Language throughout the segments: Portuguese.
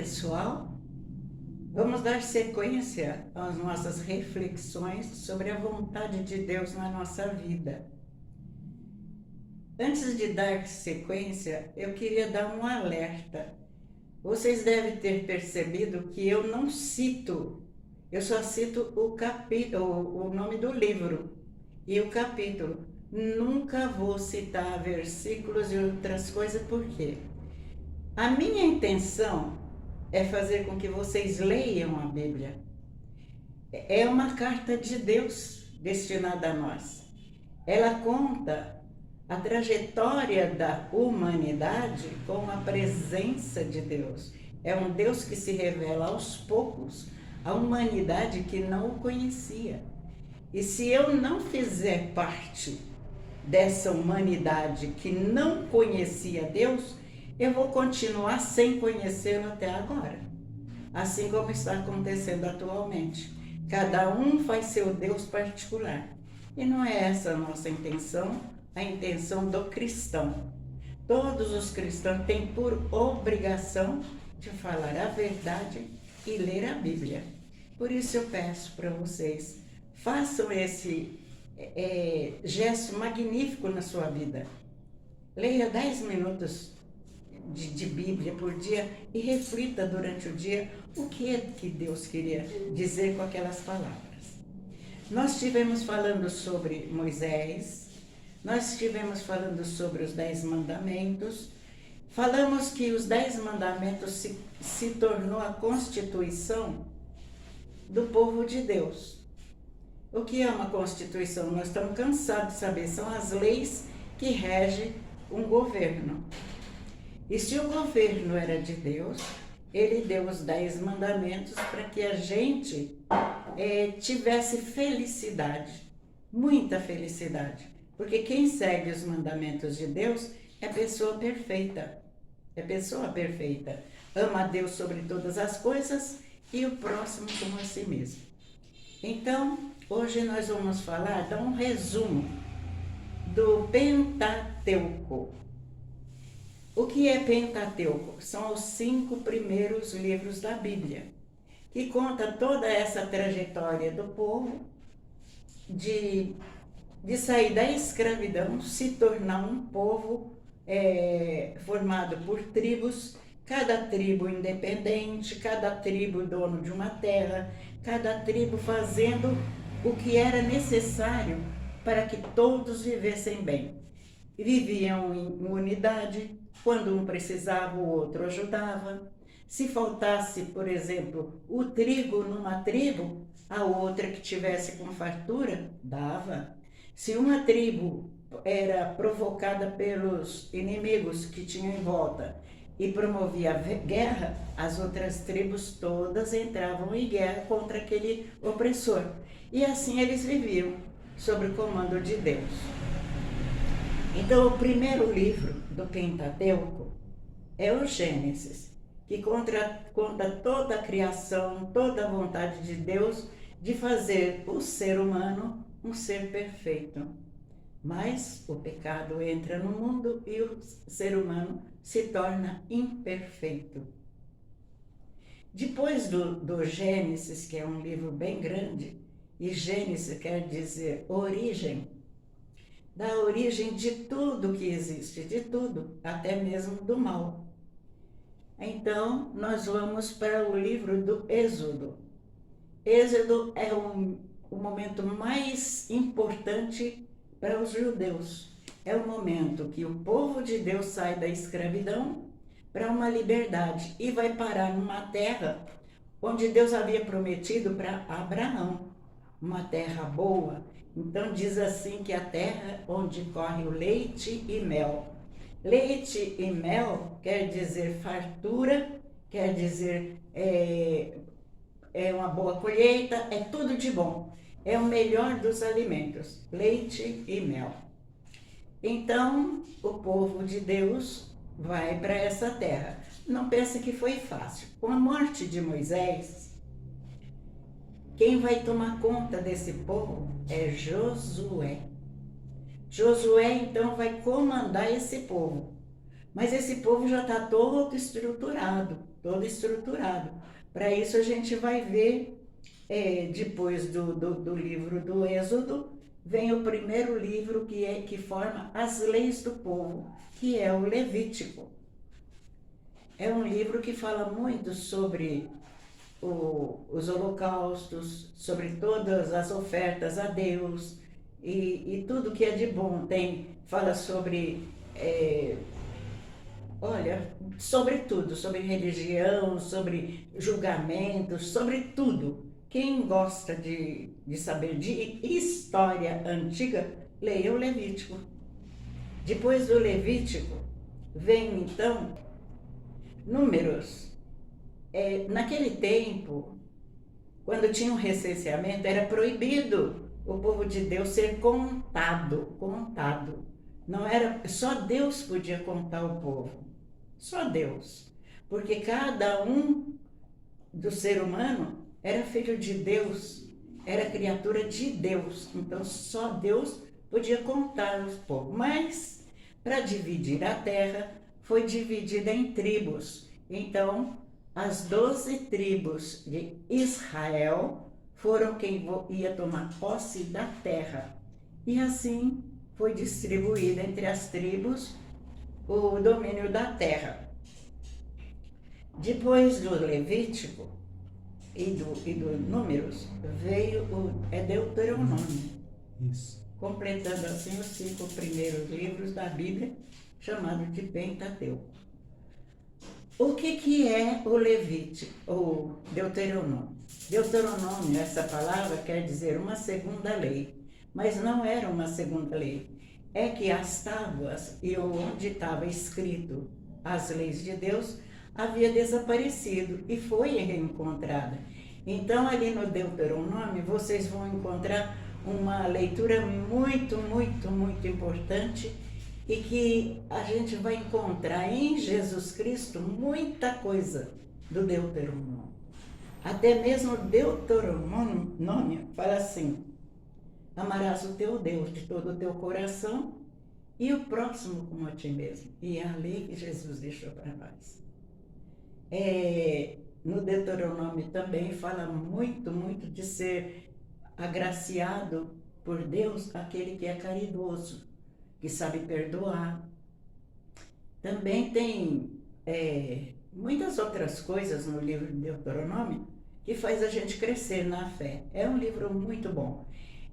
pessoal, vamos dar sequência às nossas reflexões sobre a vontade de Deus na nossa vida. Antes de dar sequência, eu queria dar um alerta. Vocês devem ter percebido que eu não cito, eu só cito o nome do livro e o capítulo. Nunca vou citar versículos e outras coisas, por quê? A minha intenção é fazer com que vocês leiam a Bíblia. É uma carta de Deus destinada a nós. Ela conta a trajetória da humanidade com a presença de Deus. É um Deus que se revela aos poucos à humanidade que não o conhecia. E se eu não fizer parte dessa humanidade que não conhecia Deus, eu vou continuar sem conhecê-lo até agora. Assim como está acontecendo atualmente. Cada um faz seu Deus particular. E não é essa a nossa intenção, a intenção do cristão. Todos os cristãos têm por obrigação de falar a verdade e ler a Bíblia. Por isso eu peço para vocês, façam esse gesto magnífico na sua vida. Leia 10 minutos de Bíblia por dia e reflita durante o dia o que é que Deus queria dizer com aquelas palavras. Nós estivemos falando sobre Moisés, nós estivemos falando sobre os 10 mandamentos, falamos que os 10 mandamentos se tornou a constituição do povo de Deus. O que é uma constituição? Nós estamos cansados de saber, são as leis que regem um governo. E se o governo era de Deus, ele deu os 10 mandamentos para que a gente tivesse felicidade, muita felicidade. Porque quem segue os mandamentos de Deus é pessoa perfeita. É pessoa perfeita. Ama a Deus sobre todas as coisas e o próximo como a si mesmo. Então, hoje nós vamos dar um resumo do Pentateuco. O que é Pentateuco? São os 5 primeiros livros da Bíblia, que conta toda essa trajetória do povo de sair da escravidão, se tornar um povo formado por tribos, cada tribo independente, cada tribo dono de uma terra, cada tribo fazendo o que era necessário para que todos vivessem bem. Viviam em unidade, quando um precisava, o outro ajudava. Se faltasse, por exemplo, o trigo numa tribo, a outra que tivesse com fartura, dava. Se uma tribo era provocada pelos inimigos que tinham em volta e promovia guerra, as outras tribos todas entravam em guerra contra aquele opressor. E assim eles viviam, sob o comando de Deus. Então, o primeiro livro do Pentateuco é o Gênesis, que conta toda a criação, toda a vontade de Deus de fazer o ser humano um ser perfeito. Mas o pecado entra no mundo e o ser humano se torna imperfeito. Depois do Gênesis, que é um livro bem grande, e Gênesis quer dizer origem, da origem de tudo que existe, de tudo, até mesmo do mal. Então, nós vamos para o livro do Êxodo. Êxodo é o momento mais importante para os judeus. É o momento que o povo de Deus sai da escravidão para uma liberdade e vai parar numa terra onde Deus havia prometido para Abraão, uma terra boa. Então diz assim que a terra onde corre o leite e mel. Leite e mel quer dizer fartura, quer dizer uma boa colheita, é tudo de bom. É o melhor dos alimentos, leite e mel. Então, o povo de Deus vai para essa terra. Não pense que foi fácil. Com a morte de Moisés, quem vai tomar conta desse povo é Josué. Josué, então, vai comandar esse povo. Mas esse povo já está todo estruturado. todo estruturado. Para isso a gente vai ver, depois do livro do Êxodo, vem o primeiro livro que forma as leis do povo, que é o Levítico. É um livro que fala muito sobre os holocaustos, sobre todas as ofertas a Deus e tudo que é de bom. Fala sobre, sobre tudo, sobre religião, sobre julgamentos, sobre tudo. Quem gosta de saber de história antiga, leia o Levítico. Depois do Levítico, vem então Números. Naquele tempo, quando tinha um recenseamento, era proibido o povo de Deus ser contado. Não era, só Deus podia contar o povo. Só Deus. Porque cada um do ser humano era filho de Deus, era criatura de Deus. Então só Deus podia contar os povos. Mas, para dividir a terra, foi dividida em tribos. Então, as 12 tribos de Israel foram quem ia tomar posse da terra. E assim foi distribuída entre as tribos o domínio da terra. Depois do Levítico e do Números, veio o Deuteronômio. Isso. Completando assim os 5 primeiros livros da Bíblia, chamados de Pentateuco. O que é o Levítico, ou Deuteronômio? Deuteronômio, essa palavra quer dizer uma segunda lei, mas não era uma segunda lei. É que as tábuas e onde estava escrito as leis de Deus havia desaparecido e foi reencontrada. Então, ali no Deuteronômio, vocês vão encontrar uma leitura muito, muito, muito importante e que a gente vai encontrar em Jesus Cristo muita coisa do Deuteronômio. Até mesmo o Deuteronômio fala assim: amarás o teu Deus de todo o teu coração e o próximo como a ti mesmo. E é a lei que Jesus deixou para nós. No Deuteronômio também fala muito, muito de ser agraciado por Deus aquele que é caridoso, que sabe perdoar. Também tem muitas outras coisas no livro de Deuteronômio que faz a gente crescer na fé. É um livro muito bom.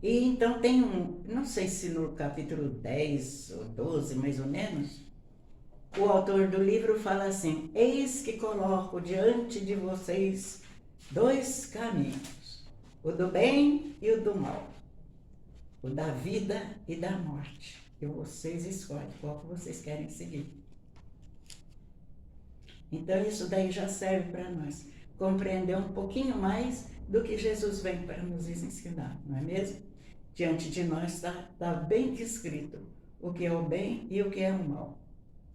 E então tem não sei se no capítulo 10 ou 12, mais ou menos, o autor do livro fala assim: eis que coloco diante de vocês 2 caminhos, o do bem e o do mal, o da vida e da morte. E vocês escolhem qual que vocês querem seguir. Então isso daí já serve para nós compreender um pouquinho mais do que Jesus vem para nos ensinar, não é mesmo? Diante de nós está bem descrito o que é o bem e o que é o mal.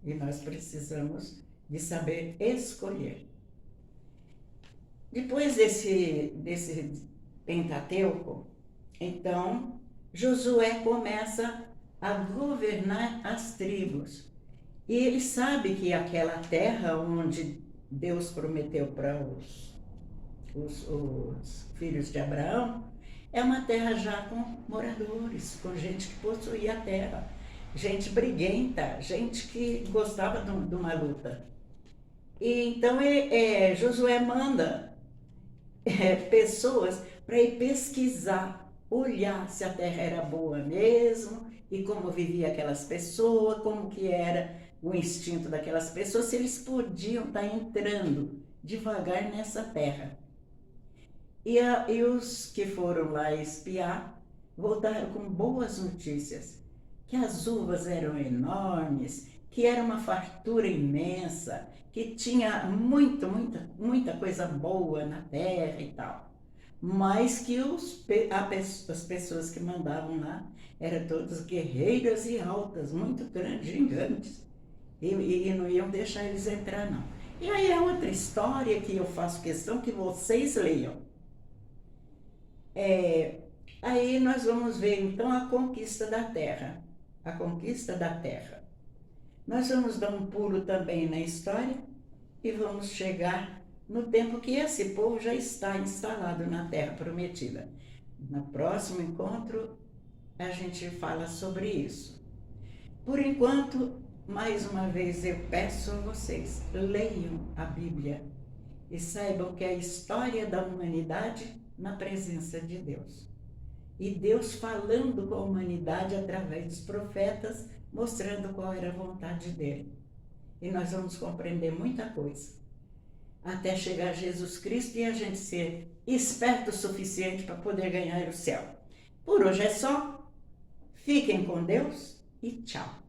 E nós precisamos de saber escolher. Depois desse Pentateuco, então, Josué começa a governar as tribos. E ele sabe que aquela terra onde Deus prometeu para os filhos de Abraão é uma terra já com moradores, com gente que possuía a terra, gente briguenta, gente que gostava de uma luta. E então Josué manda pessoas para ir pesquisar, olhar se a terra era boa mesmo e como vivia aquelas pessoas, como que era o instinto daquelas pessoas, se eles podiam estar entrando devagar nessa terra. E os que foram lá espiar voltaram com boas notícias, que as uvas eram enormes, que era uma fartura imensa, que tinha muita coisa boa na terra e tal. Mas que as pessoas que mandavam lá eram todas guerreiras e altas, muito grandes, gigantes, e não iam deixar eles entrar, não. E aí é outra história que eu faço questão que vocês leiam. Aí nós vamos ver então a conquista da terra. A conquista da terra. Nós vamos dar um pulo também na história e vamos chegar no tempo que esse povo já está instalado na Terra Prometida. No próximo encontro, a gente fala sobre isso. Por enquanto, mais uma vez eu peço a vocês, leiam a Bíblia e saibam que é a história da humanidade na presença de Deus. E Deus falando com a humanidade através dos profetas, mostrando qual era a vontade dele. E nós vamos compreender muita coisa, até chegar a Jesus Cristo e a gente ser esperto o suficiente para poder ganhar o céu. Por hoje é só. Fiquem com Deus e tchau.